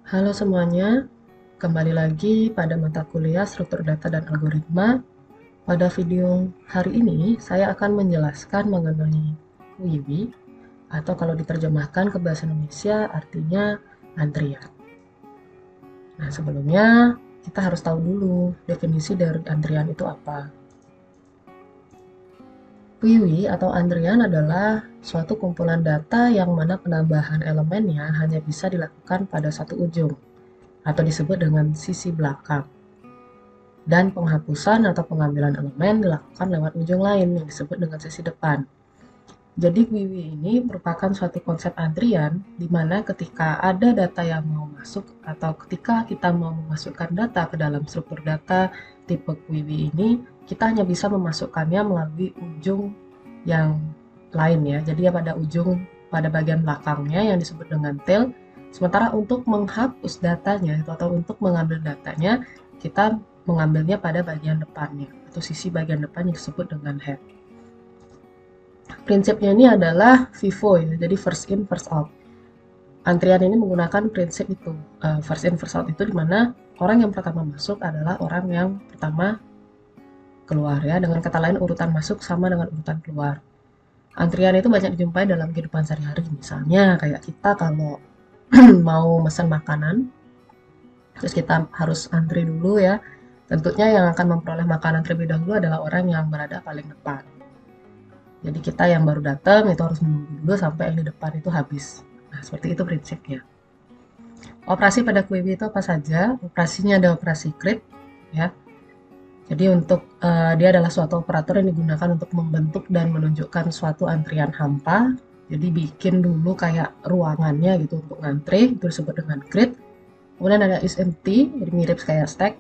Halo semuanya, kembali lagi pada mata kuliah struktur data dan algoritma. Pada video hari ini, saya akan menjelaskan mengenai QUIWI, atau kalau diterjemahkan ke bahasa Indonesia artinya antrian. Nah, sebelumnya kita harus tahu dulu definisi dari antrian itu apa. QUIWI atau antrian adalah suatu kumpulan data yang mana penambahan elemennya hanya bisa dilakukan pada satu ujung, atau disebut dengan sisi belakang. Dan penghapusan atau pengambilan elemen dilakukan lewat ujung lain yang disebut dengan sisi depan. Jadi QUIWI ini merupakan suatu konsep antrian di mana ketika ada data yang mau masuk atau ketika kita mau memasukkan data ke dalam struktur data tipe QUIWI ini, kita hanya bisa memasukkannya melalui ujung yang lain ya. Jadi ya pada ujung pada bagian belakangnya yang disebut dengan tail. Sementara untuk menghapus datanya atau untuk mengambil datanya, kita mengambilnya pada bagian depannya atau sisi bagian depan yang disebut dengan head. Prinsipnya ini adalah FIFO ya, jadi first in first out. Antrian ini menggunakan prinsip itu, first in first out itu dimana orang yang pertama masuk adalah orang yang pertama keluar ya. Dengan kata lain urutan masuk sama dengan urutan keluar. Antrian itu banyak dijumpai dalam kehidupan sehari-hari. Misalnya kayak kita kalau mau pesan makanan, terus kita harus antri dulu ya. Tentunya yang akan memperoleh makanan terlebih dahulu adalah orang yang berada paling depan. Jadi kita yang baru datang itu harus menunggu dulu sampai yang di depan itu habis. Nah, seperti itu prinsipnya. Operasi pada QUIWI itu apa saja? Operasinya ada operasi create ya. Jadi untuk dia adalah suatu operator yang digunakan untuk membentuk dan menunjukkan suatu antrian hampa. Jadi bikin dulu kayak ruangannya gitu untuk ngantri, itu disebut dengan create. Kemudian ada isEmpty, jadi mirip kayak stack.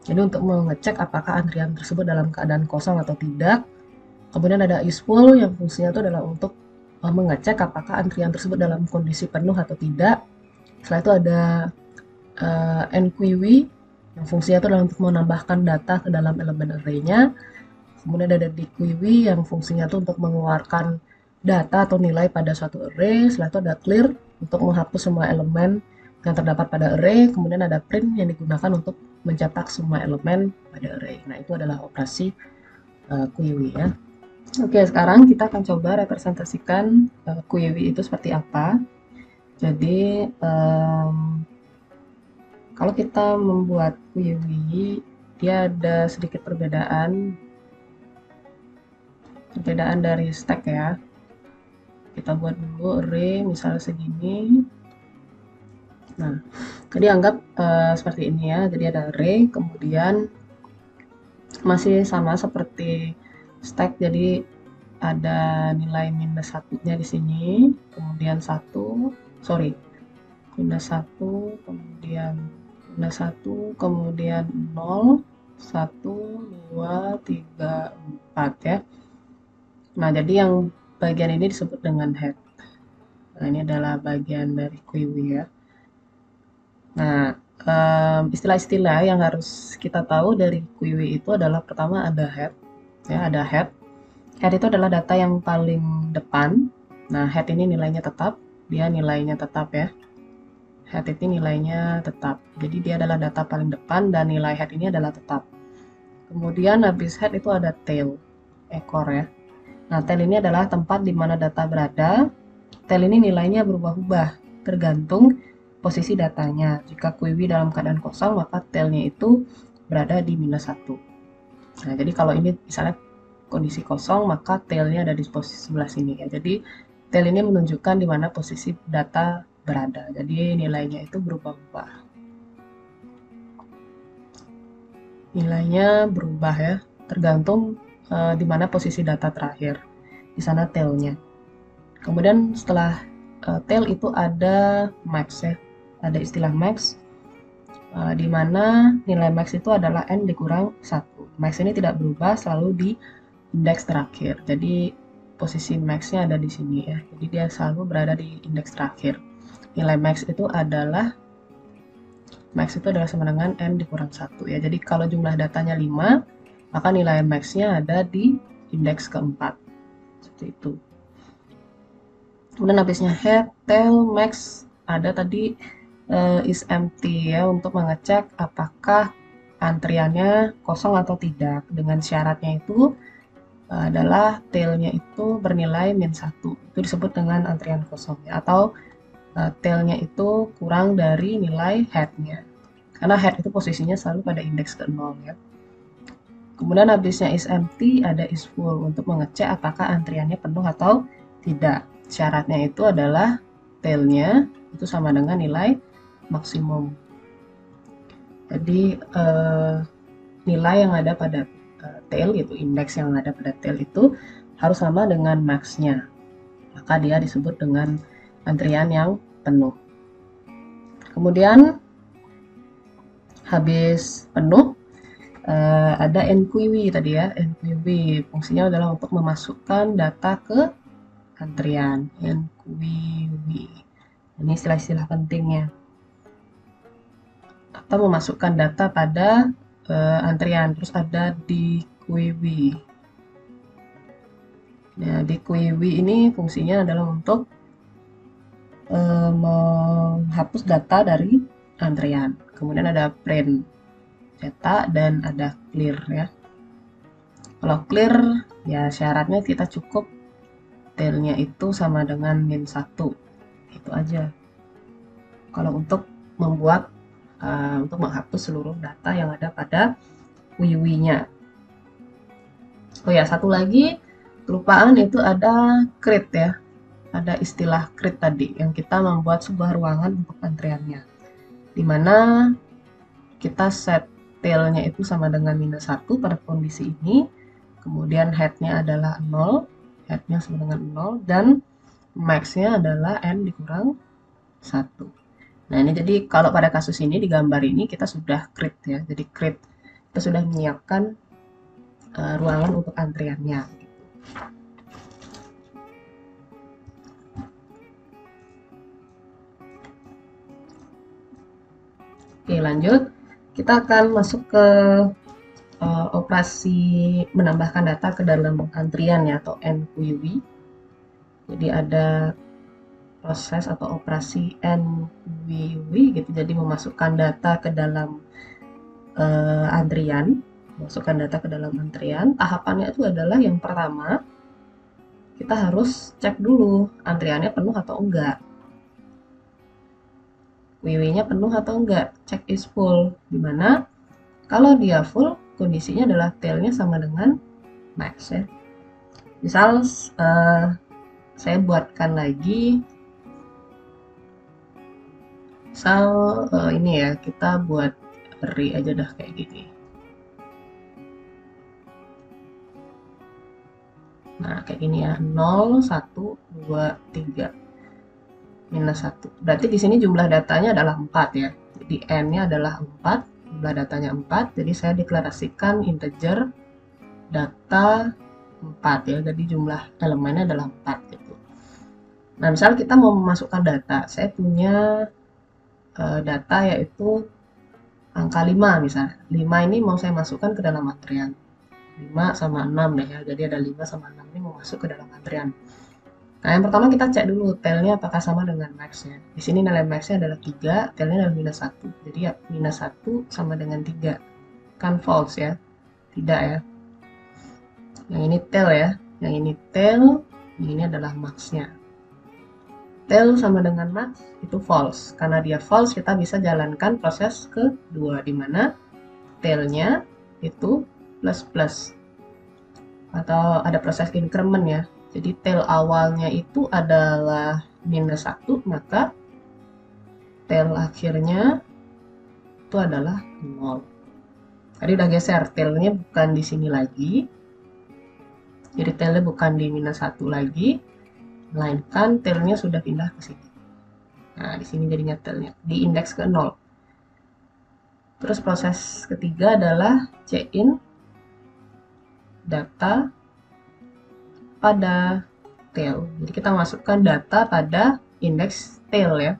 Jadi untuk mengecek apakah antrian tersebut dalam keadaan kosong atau tidak. Kemudian ada isFull yang fungsinya itu adalah untuk mengecek apakah antrian tersebut dalam kondisi penuh atau tidak. Setelah itu ada enqueue yang fungsinya itu adalah untuk menambahkan data ke dalam elemen array-nya. Kemudian ada dequeue yang fungsinya itu untuk mengeluarkan data atau nilai pada suatu array. Setelah itu ada clear untuk menghapus semua elemen yang terdapat pada array. Kemudian ada print yang digunakan untuk mencetak semua elemen pada array. Nah, itu adalah operasi QUIWI ya. Oke, sekarang kita akan coba representasikan QUIWI itu seperti apa. Jadi, kalau kita membuat QUIWI, dia ada sedikit perbedaan dari stack ya. Kita buat dulu array misalnya segini. Nah, jadi anggap seperti ini ya. Jadi ada array, kemudian masih sama seperti stack. Jadi ada nilai minus satunya di sini, kemudian minus satu, kemudian minus satu, kemudian 0, 1, 2, 3, 4 ya. Nah, jadi yang bagian ini disebut dengan head. Nah, ini adalah bagian dari QUIWI ya. Nah, istilah-istilah yang harus kita tahu dari QUIWI itu adalah pertama ada head, ya ada head. Head itu adalah data yang paling depan. Nah, head ini nilainya tetap, dia nilainya tetap ya. Head ini nilainya tetap. Jadi dia adalah data paling depan dan nilai head ini adalah tetap. Kemudian habis head itu ada tail, ekor ya. Nah, tail ini adalah tempat di mana data berada. Tail ini nilainya berubah-ubah tergantung posisi datanya. Jika QUIWI dalam keadaan kosong, maka tailnya itu berada di minus 1. Nah, jadi kalau ini misalnya kondisi kosong, maka tailnya ada di posisi sebelah sini ya. Jadi tail ini menunjukkan di mana posisi data berada. Jadi nilainya itu berubah-ubah. Nilainya berubah ya, tergantung di mana posisi data terakhir. Di sana tailnya. Kemudian setelah tail itu ada max ya. Ada istilah max di mana nilai max itu adalah n dikurang 1. Max ini tidak berubah, selalu di indeks terakhir. Jadi posisi max-nya ada di sini ya. Jadi dia selalu berada di indeks terakhir. Nilai max itu adalah sama dengan n dikurang 1 ya. Jadi kalau jumlah datanya 5, maka nilai max-nya ada di indeks keempat. Seperti itu. Kemudian habisnya head, tail, max ada tadi is empty ya, untuk mengecek apakah antriannya kosong atau tidak. Dengan syaratnya itu adalah tailnya itu bernilai -1. Itu disebut dengan antrian kosong ya, atau tailnya itu kurang dari nilai headnya. Karena head itu posisinya selalu pada indeks ke 0 ya. Kemudian habisnya is empty ada is full untuk mengecek apakah antriannya penuh atau tidak. Syaratnya itu adalah tailnya itu sama dengan nilai maksimum. Jadi nilai yang ada pada tail, yaitu indeks yang ada pada tail itu harus sama dengan max-nya. Maka dia disebut dengan antrian yang penuh. Kemudian habis penuh ada NQW tadi ya. NQW fungsinya adalah untuk memasukkan data ke antrian. NQW ini istilah-istilah pentingnya, atau memasukkan data pada antrian. Terus ada di QW. Nah, di QW ini fungsinya adalah untuk menghapus data dari antrian. Kemudian ada print, cetak, dan ada clear ya. Kalau clear ya syaratnya kita cukup tailnya itu sama dengan -1. Itu aja. Kalau untuk membuat untuk menghapus seluruh data yang ada pada QW-nya. Oh ya, satu lagi kelupaan, itu ada create ya. Ada istilah create tadi yang kita membuat sebuah ruangan untuk antriannya, dimana kita set tailnya itu sama dengan -1 pada kondisi ini, kemudian headnya adalah 0, headnya sama dengan 0, dan max-nya adalah n dikurang 1. Nah ini jadi kalau pada kasus ini di gambar ini kita sudah create ya, jadi create kita sudah menyiapkan ruangan untuk antriannya. Oke lanjut, kita akan masuk ke operasi menambahkan data ke dalam antrian ya, atau NQW. Jadi ada proses atau operasi NQW gitu, jadi memasukkan data ke dalam antrian. Masukkan data ke dalam antrian, tahapannya itu adalah yang pertama kita harus cek dulu antriannya penuh atau enggak, QW-nya penuh atau enggak, check is full, dimana kalau dia full kondisinya adalah tailnya sama dengan max ya. Misal saya buatkan lagi, misal ini ya, kita buat array aja dah kayak gini. Nah kayak gini ya, 0, 1, 2, 3, -1. Berarti di sini jumlah datanya adalah 4 ya. Jadi n-nya adalah 4, jumlah datanya 4. Jadi saya deklarasikan integer data 4 ya. Jadi jumlah elemennya adalah 4 gitu. Nah, misal kita mau memasukkan data, saya punya data yaitu angka 5 misalnya. 5 ini mau saya masukkan ke dalam antrian. 5 sama 6 deh ya. Jadi ada 5 sama 6 ini mau masuk ke dalam antrian. Nah, yang pertama kita cek dulu tailnya apakah sama dengan max-nya. Di sini nilai max-nya adalah 3, tailnya adalah -1. Jadi ya -1 sama dengan 3. Kan false ya. Tidak ya. Yang ini tail ya. Yang ini tail, yang ini adalah max-nya. Tail sama dengan max itu false. Karena dia false, kita bisa jalankan proses kedua, di mana tailnya itu plus-plus. Atau ada proses increment ya. Jadi tail awalnya itu adalah -1, maka tail akhirnya itu adalah 0. Tadi udah geser, tailnya bukan di sini lagi. Jadi tailnya bukan di -1 lagi, melainkan tailnya sudah pindah ke sini. Nah, di sini jadinya tailnya di indeks ke 0. Terus proses ketiga adalah check in data pada tail. Jadi kita masukkan data pada indeks tail ya,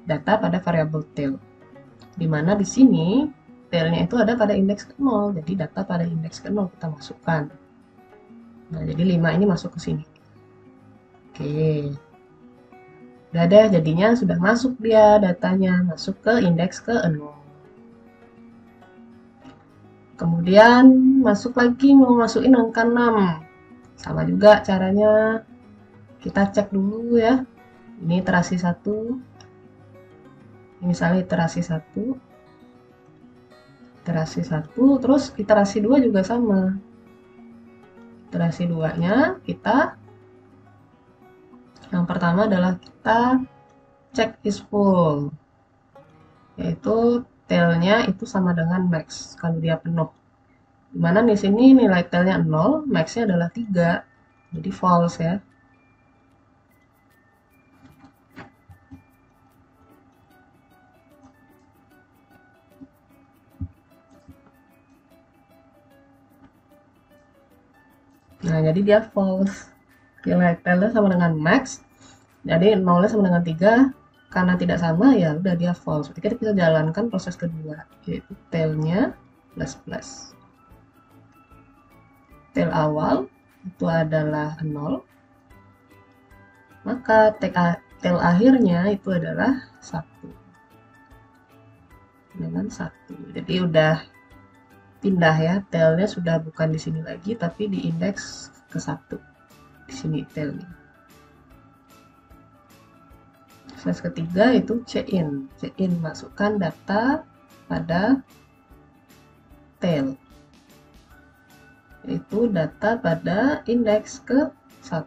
data pada variabel tail. Dimana di sini tailnya itu ada pada indeks ke 0, jadi data pada indeks ke 0 kita masukkan. Nah, jadi 5 ini masuk ke sini. Oke. Udah deh, jadinya sudah masuk dia datanya, masuk ke indeks ke 0. Kemudian masuk lagi, mau masukin angka 6. Sama juga caranya, kita cek dulu ya. Ini iterasi 1. Misalnya iterasi 1. Iterasi 1, terus iterasi 2 juga sama. Iterasi 2-nya kita, yang pertama adalah kita check is full, yaitu tailnya itu sama dengan max kalau dia penuh. Dimana di sini nilai tailnya 0, maxnya adalah 3, jadi false ya. Nah, jadi dia false. Nilai tailnya sama dengan max, jadi 0-nya sama dengan 3, karena tidak sama ya udah dia false. Berarti kita jalankan proses kedua, yaitu tailnya plus. Tail awal itu adalah 0, maka tail akhirnya itu adalah 1 dengan 1. Jadi udah pindah ya, tailnya sudah bukan di sini lagi tapi di indeks ke 1. Di sini tailnya. Proses ketiga itu check-in. Check-in masukkan data pada tail. Yaitu data pada indeks ke 1.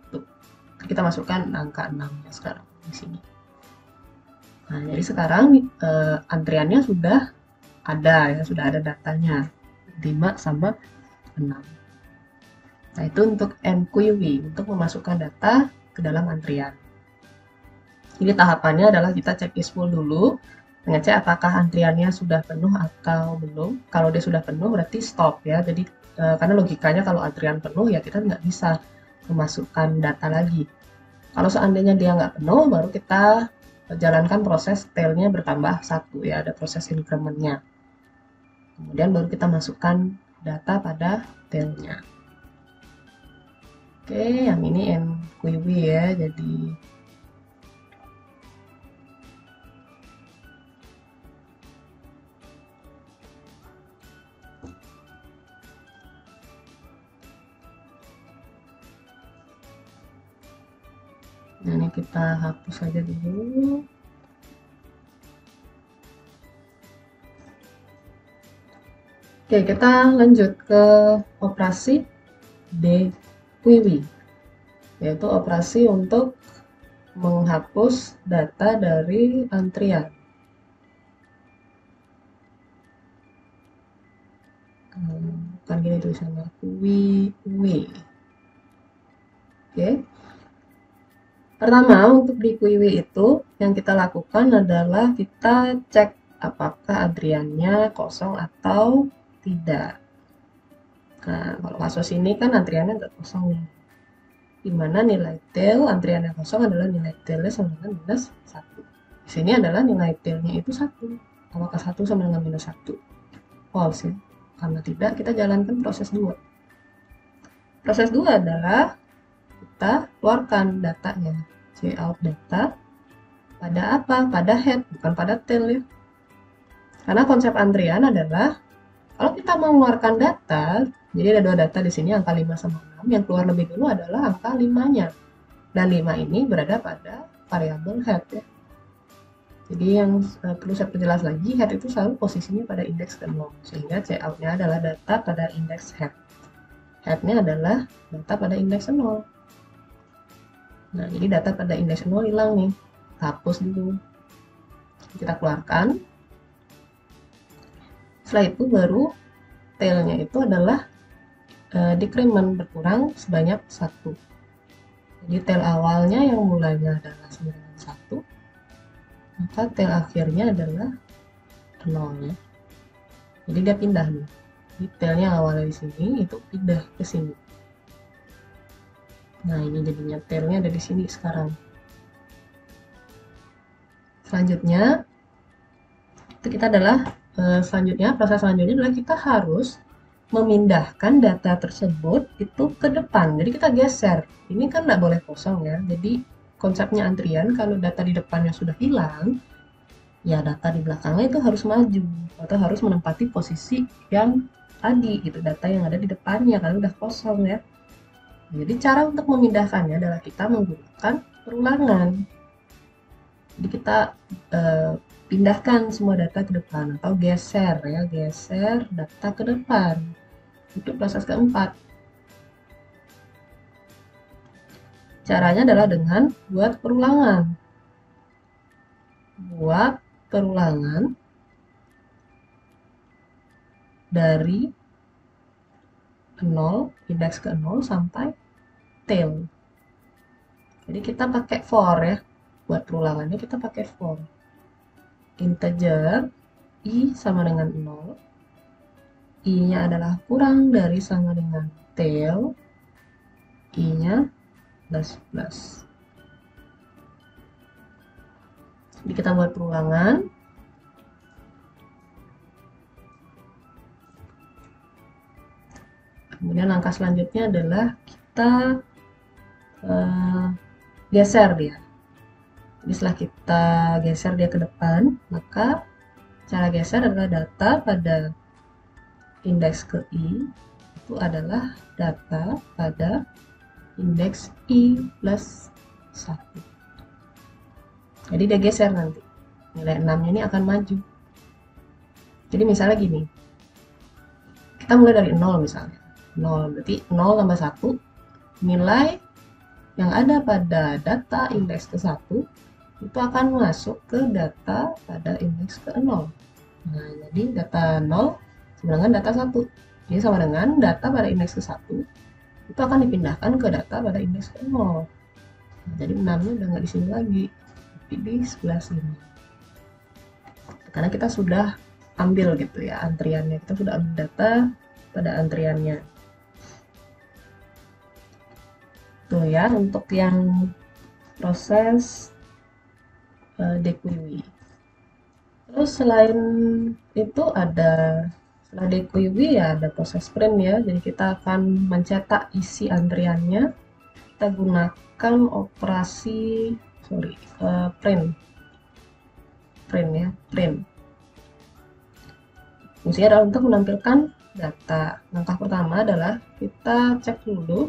Kita masukkan angka 6 ya sekarang di sini. Nah, jadi sekarang antriannya sudah ada ya, sudah ada datanya. 5 sama 6. Nah, itu untuk enqueue, untuk memasukkan data ke dalam antrian. Jadi tahapannya adalah kita cek is full dulu, mengecek apakah antriannya sudah penuh atau belum. Kalau dia sudah penuh berarti stop ya. Jadi karena logikanya kalau antrian penuh ya kita nggak bisa memasukkan data lagi. Kalau seandainya dia nggak penuh, baru kita jalankan proses tailnya bertambah 1 ya, ada proses incrementnya. Kemudian baru kita masukkan data pada tailnya. Oke, yang ini enqueue ya, jadi nah, ini kita hapus saja dulu. Oke, kita lanjut ke operasi dequeue, yaitu operasi untuk menghapus data dari antrian. Bukan gini tulisannya, queue. Oke. Pertama, untuk di queue itu yang kita lakukan adalah kita cek apakah antriannya kosong atau tidak. Nah, kalau kasus ini kan antriannya nggak kosong nih. Dimana nilai tail antriannya kosong adalah nilai tailnya sama dengan minus 1. Di sini adalah nilai tailnya itu 1. Apakah 1 sama dengan minus 1? False ya. Karena tidak, kita jalankan proses 2. Proses 2 adalah kita keluarkan datanya, cout data pada apa? Pada head, bukan pada tail ya. Karena konsep antrian adalah kalau kita mau mengeluarkan data, jadi ada 2 data di sini, angka 5 sama 6, yang keluar lebih dulu adalah angka 5-nya. Dan 5 ini berada pada variabel head ya. Jadi yang perlu saya perjelas lagi, head itu selalu posisinya pada indeks ke 0, sehingga cout-nya adalah data pada indeks head. Head-nya adalah data pada indeks 0. Nah, jadi data pada indeks 0 hilang nih. Hapus dulu. Kita keluarkan. Setelah itu baru tailnya itu adalah decrement, berkurang sebanyak 1. Jadi tail awalnya yang mulanya adalah 1, maka tail akhirnya adalah 0 ya. Jadi dia pindah nih. Jadi tailnya awalnya di sini itu pindah ke sini. Nah, ini jadinya tailnya ada di sini sekarang. Selanjutnya itu kita adalah proses selanjutnya adalah kita harus memindahkan data tersebut itu ke depan. Jadi kita geser. Ini kan nggak boleh kosong ya. Jadi konsepnya antrian, kalau data di depannya sudah hilang, ya data di belakangnya itu harus maju atau harus menempati posisi yang tadi gitu, data yang ada di depannya karena udah kosong ya. Jadi cara untuk memindahkannya adalah kita menggunakan perulangan. Jadi kita pindahkan semua data ke depan atau geser ya, geser data ke depan. Itu proses keempat. Caranya adalah dengan buat perulangan. Buat perulangan dari 0, indeks ke 0 sampai tail. Jadi kita pakai for ya. Buat perulangannya kita pakai for. Integer i sama dengan 0. I-nya adalah kurang dari sama dengan tail. I-nya plus. Jadi kita buat perulangan. Kemudian langkah selanjutnya adalah kita geser dia. Jadi setelah kita geser dia ke depan, maka cara geser adalah data pada indeks ke i itu adalah data pada indeks i plus 1. Jadi dia geser nanti. Nilai 6-nya ini akan maju. Jadi misalnya gini. Kita mulai dari 0 misalnya. 0 berarti 0 tambah 1. Nilai yang ada pada data indeks ke 1 itu akan masuk ke data pada indeks ke 0. Nah, jadi data 0 sama dengan data 1. Ini sama dengan data pada indeks ke 1 itu akan dipindahkan ke data pada indeks ke 0. Nah, jadi 6-nya udah nggak di sini lagi, tapi di sebelah sini. Karena kita sudah ambil gitu ya antriannya, kita sudah ambil data pada antriannya. Tuh ya, untuk yang proses DQUI. Terus selain itu ada setelah DQUI ya ada proses print ya. Jadi kita akan mencetak isi antriannya. Kita gunakan operasi print. Fungsinya adalah untuk menampilkan data. Langkah pertama adalah kita cek dulu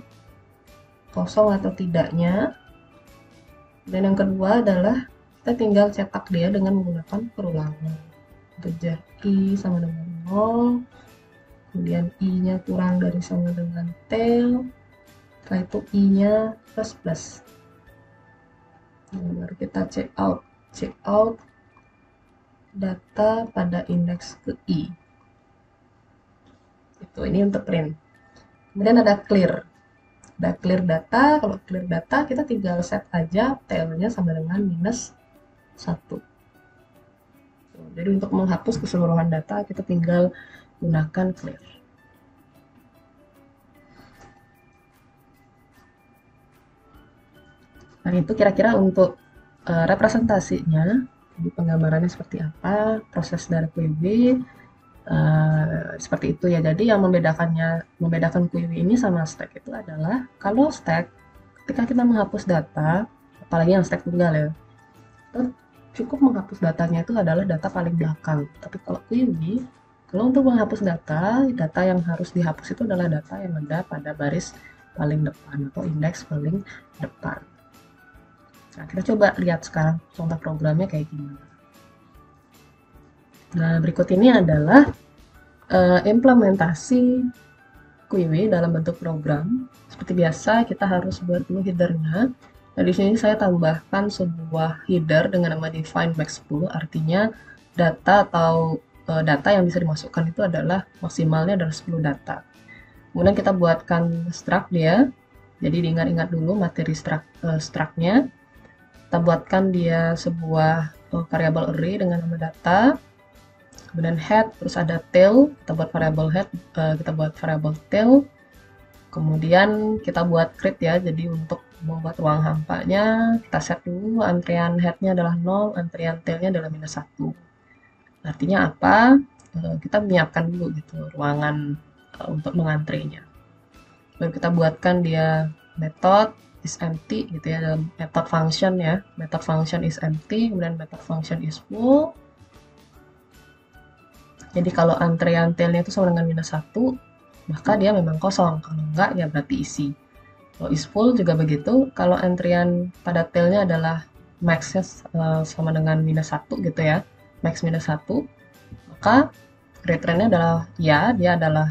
kosong atau tidaknya. Dan yang kedua adalah kita tinggal cetak dia dengan menggunakan perulangan. Integer i sama dengan 0, kemudian i-nya kurang dari sama dengan tail, setelah itu i-nya plus. Nah, baru kita check out data pada indeks ke i. Ini untuk print. Kemudian ada clear data. Kalau clear data kita tinggal set aja tail-nya sama dengan -1. Jadi untuk menghapus keseluruhan data kita tinggal gunakan clear. Nah, itu kira-kira untuk representasinya. Jadi penggambarannya seperti apa, proses dari QUIB seperti itu ya. Jadi yang membedakan QUIB ini sama stack itu adalah kalau stack ketika kita menghapus data, apalagi yang stack tunggal ya, itu cukup menghapus datanya itu adalah data paling belakang. Tapi kalau QUIB, kalau untuk menghapus data yang harus dihapus itu adalah data yang ada pada baris paling depan atau indeks paling depan. Nah, kita coba lihat sekarang contoh programnya kayak gimana. Nah, berikut ini adalah implementasi QUIB dalam bentuk program. Seperti biasa, kita harus buat dulu headernya. Nah, di sini saya tambahkan sebuah header dengan nama define max 10, artinya data atau data yang bisa dimasukkan itu adalah maksimalnya adalah 10 data. Kemudian kita buatkan struct dia. Jadi diingat-ingat dulu materi struct-nya. Kita buatkan dia sebuah variabel array dengan nama data. Kemudian head, terus ada tail, kita buat variabel head, kita buat variabel tail. Kemudian kita buat create ya, jadi untuk membuat ruang hampanya kita set dulu antrian headnya adalah 0, antrian tailnya adalah -1. Artinya apa? Kita menyiapkan dulu gitu ruangan untuk mengantrinya. Lalu kita buatkan dia metode is empty gitu ya, dalam method function ya. Method function is empty, kemudian method function is full. Jadi kalau antrian tailnya itu sama dengan -1, maka dia memang kosong. Kalau enggak, ya berarti isi. Kalau is full juga begitu. Kalau antrian pada tailnya adalah max-nya sama dengan -1 gitu ya, max -1, maka return-nya adalah ya, dia adalah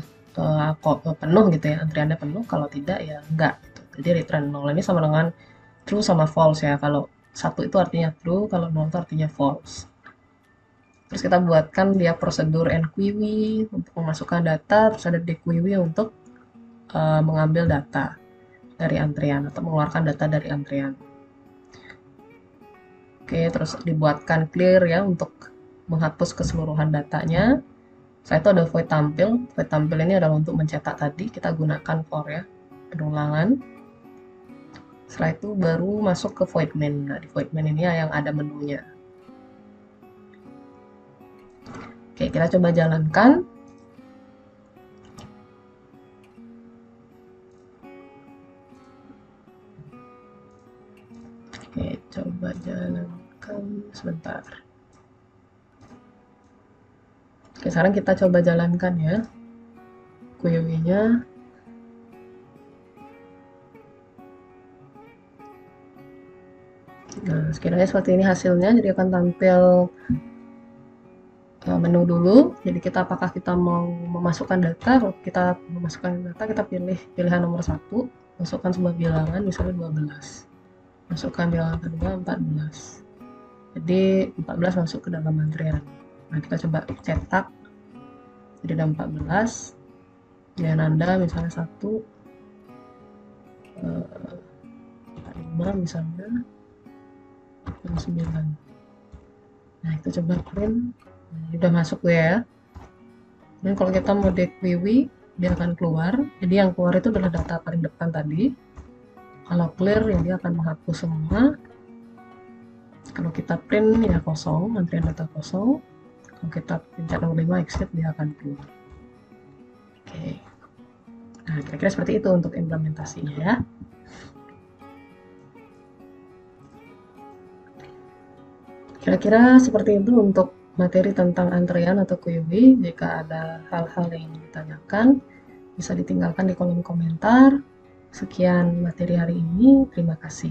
penuh gitu ya, antriannya penuh. Kalau tidak, ya enggak gitu. Jadi return 0 ini sama dengan true sama false ya. Kalau 1 itu artinya true, kalau 0 itu artinya false. Terus kita buatkan dia prosedur enqueue untuk memasukkan data, terus ada dequeue untuk mengambil data dari antrian atau mengeluarkan data dari antrian. Oke, terus dibuatkan clear ya untuk menghapus keseluruhan datanya. Setelah itu ada void tampil. Void tampil ini adalah untuk mencetak tadi, kita gunakan for ya, penulangan. Setelah itu baru masuk ke void main. Nah, di void main ini yang ada menunya. Oke, kita coba jalankan. Oke, coba jalankan sebentar. Oke, sekarang kita coba jalankan ya queue-nya. Nah, sekiranya seperti ini hasilnya, jadi akan tampil menu dulu. Jadi kita apakah kita mau memasukkan data. Kalau kita memasukkan data, kita pilih pilihan nomor 1, masukkan sebuah bilangan, misalnya 12. Masukkan bilangan kedua 14. Jadi 14 masuk ke dalam antrian. Nah, kita coba cetak. Jadi ada 14. Ya, nanda misalnya 1, 5 misalnya, 9. Nah, itu coba print. Nah, ini udah masuk ya. Dan kalau kita mau dequeue, dia akan keluar. Jadi yang keluar itu adalah data paling depan tadi. Kalau clear, ya dia akan menghapus semua. Kalau kita print, ya kosong, antrian data kosong. Kalau kita pencet nomor 5 exit, dia akan keluar. Oke. Nah, kira-kira seperti itu untuk implementasinya ya. Kira-kira seperti itu untuk materi tentang antrian atau queue. Jika ada hal-hal yang ingin ditanyakan, bisa ditinggalkan di kolom komentar. Sekian materi hari ini, terima kasih.